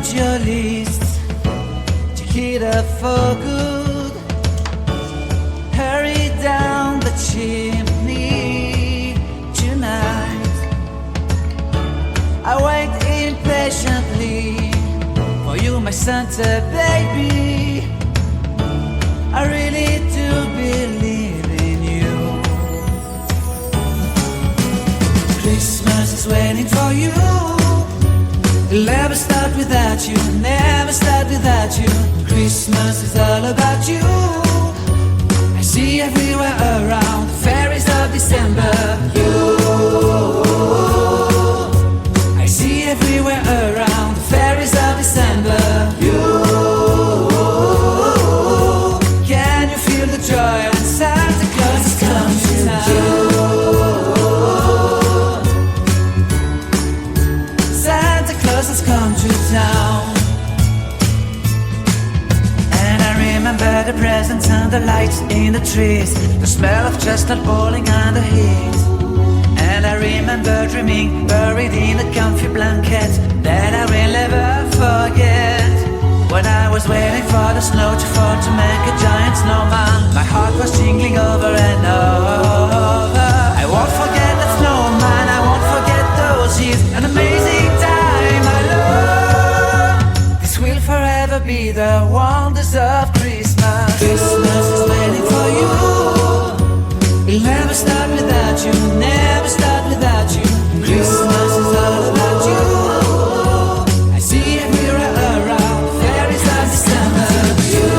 wrote your list to hit up for good. Hurry down the chimney tonight. I wait impatiently for you, my Santa baby. I really do believe in you. Christmas is waiting for you. It'll never start without you, never start without you. Christmas is all about you. I see everywhere around the fairies of December. You, I see everywhere around the fairies of December. You, can you feel the joy when Santa Claus is coming to town? Santa Claus has come to town. And I remember the presents and the lights in the trees, the smell of chestnut boiling and the heat. And I remember dreaming, buried in a comfy blanket that I will never forget. When I was waiting for the snow to fall to make a giant snowman, my heart was jingling over and over. I won't forget that snowman, I won't forget those years, an amazing time I love. This will forever be the wonders of Christmas. Christmas is waiting for you. It'll never start without you, never start without you. Christmas is all about you. I see everywhere around the fairies of December. You,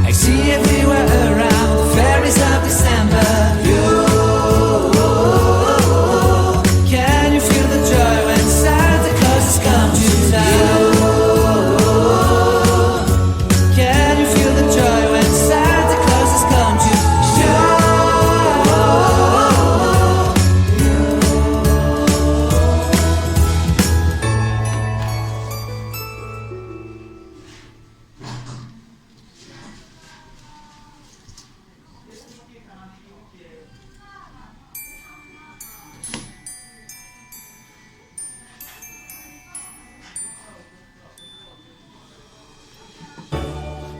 I see everywhere around the fairies of December. You, can you feel the joy when Santa Claus has come to town? Can you feel the joy when Santa Claus has come to town?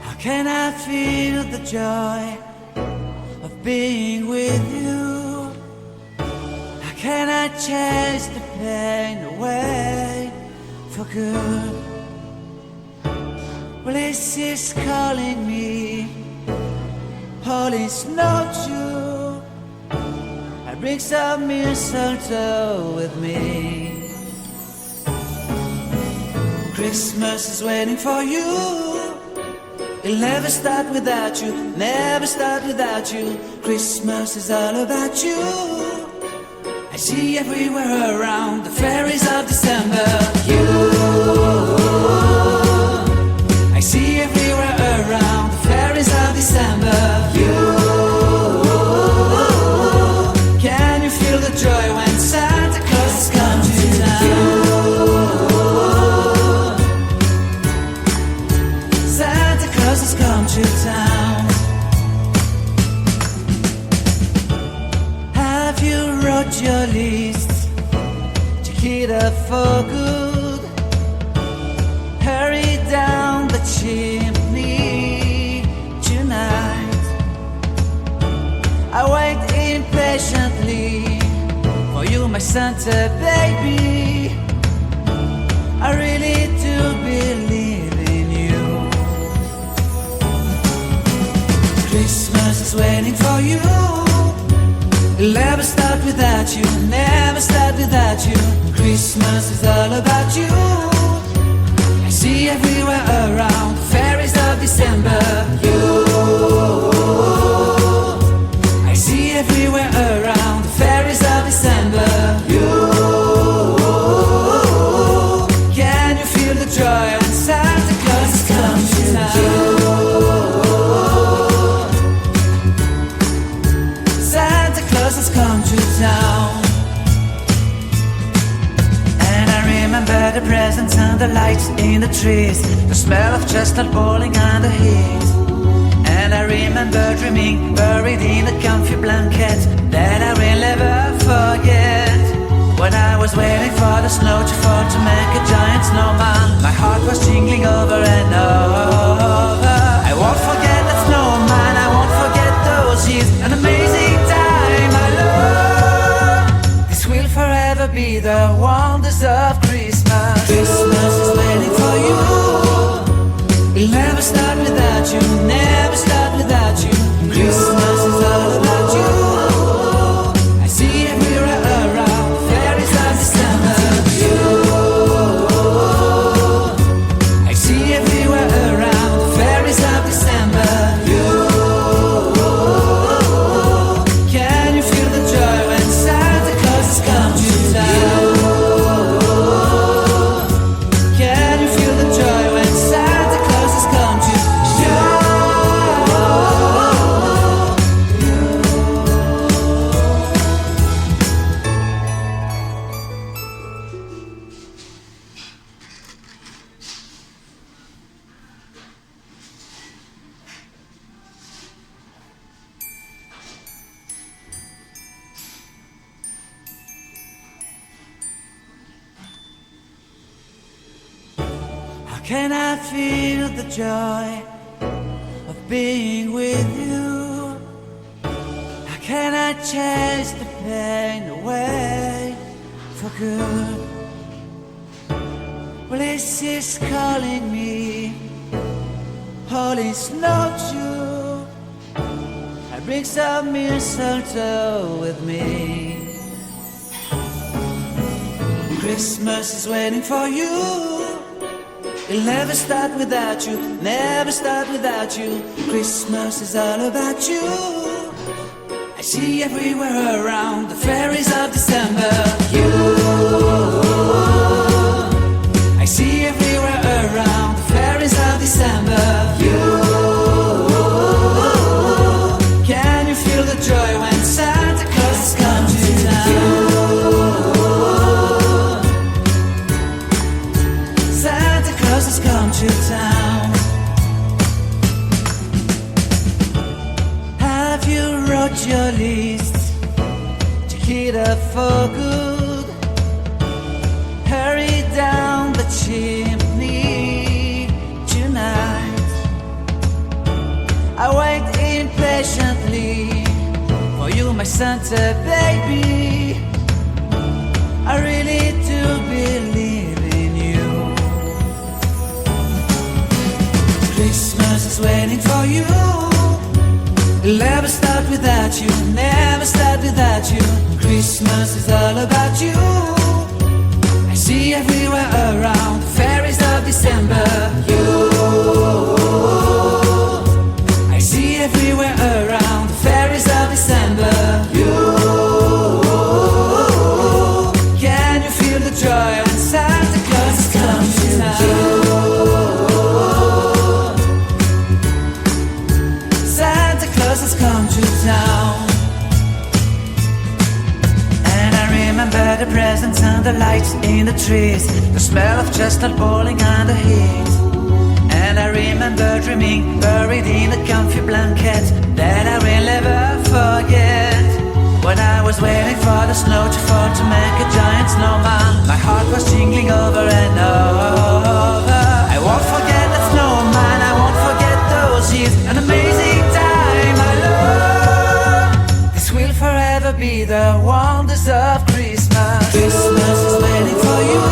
How can I feel the joy of being with you? How can I chase the pain away for good? Well, this is calling me, holy snowshoe. I bring some mistletoe with me. Christmas is waiting for you. It'll never start without you, never start without you. Christmas is all about you. I see everywhere around the fairies of December. You, I see everywhere around the fairies of December. You, can you feel the joy when Santa Claus has come to town? Santa Claus has come to town. Have you wrote your list to hit up for good? Hurry down the chimney tonight. I wait impatiently for you, my Santa baby. I really do believe in you. Christmas is waiting for you. It'll never start without you, never start without you. Christmas is all about you. I see everywhere around the fairies of December. You, I see everywhere around the fairies of December. You, can you feel the joy when Santa Claus has come to town? Santa Claus has come to town. And I remember the presents and the lights in the trees, the smell of chestnut boiling and the heat. And I remember dreaming, buried in a comfy blanket that I will never forget. When I was was waiting for the snow to fall to make a giant snowman, my heart was jingling over and over. I won't forget that snowman, I won't forget those years, an amazing time I love. This will forever be the wonders of Christmas. Christmas is waiting for you. It'll never start without you, never start without you. Christmas is all about you. I see everywhere around, fairies of December. You, I see everywhere around, fairies of December. You, can you feel the joy when Santa Claus has come to town? Can you feel the joy when Santa Claus has come to town? How can I feel the joy of being with you? How can I chase the pain away for good? Well, this is calling me, all is not true. I bring some mistletoe with me. Christmas is waiting for you. It'll never start without you, never start without you. Christmas is all about you. I see everywhere around the fairies of December. You, I see everywhere around the fairies of December. You, can you feel the joy when Santa Claus has come to town? Santa Claus has come to town. Have you wrote your list to hit up for good? Hurry down the chimney tonight. I wait impatiently for you, my Santa baby. I really do believe in you. Christmas is waiting for you. It'll never start without you, never start without you. Christmas is all about you. I see everywhere around the fairies of December. You, I see everywhere around the fairies of December. You, can you feel the joy when Santa Claus has come to town? Santa Claus has come to town. And I remember the presents and the lights in the trees, the smell of chestnut boiling and the heat. And I remember dreaming, buried in a comfy blanket that I will never forget. When I was waiting for the snow to fall to make a giant snowman, my heart was jingling over and over. I won't forget that snowman, I won't forget those years, an amazing time I love. This will forever be the wonders of Christmas. Christmas is waiting for you.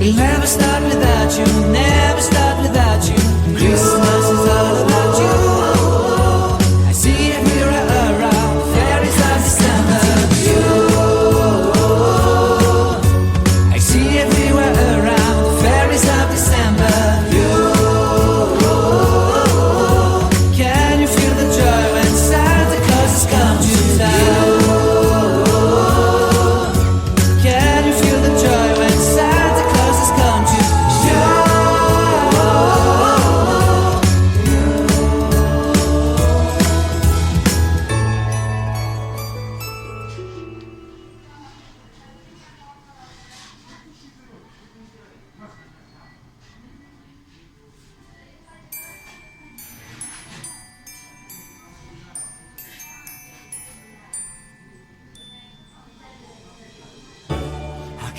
It'll never start without you, never start without you. Christmas is all about you. I see everywhere around fairies of December. You,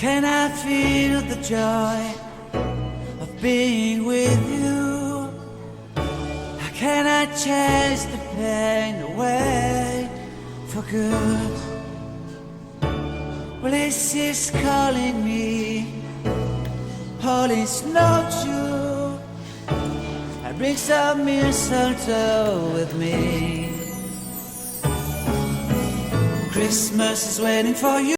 can I feel the joy of being with you? How can I chase the pain away for good? Well, this is calling me, all is not true. I bring some mistletoe with me. Christmas is waiting for you.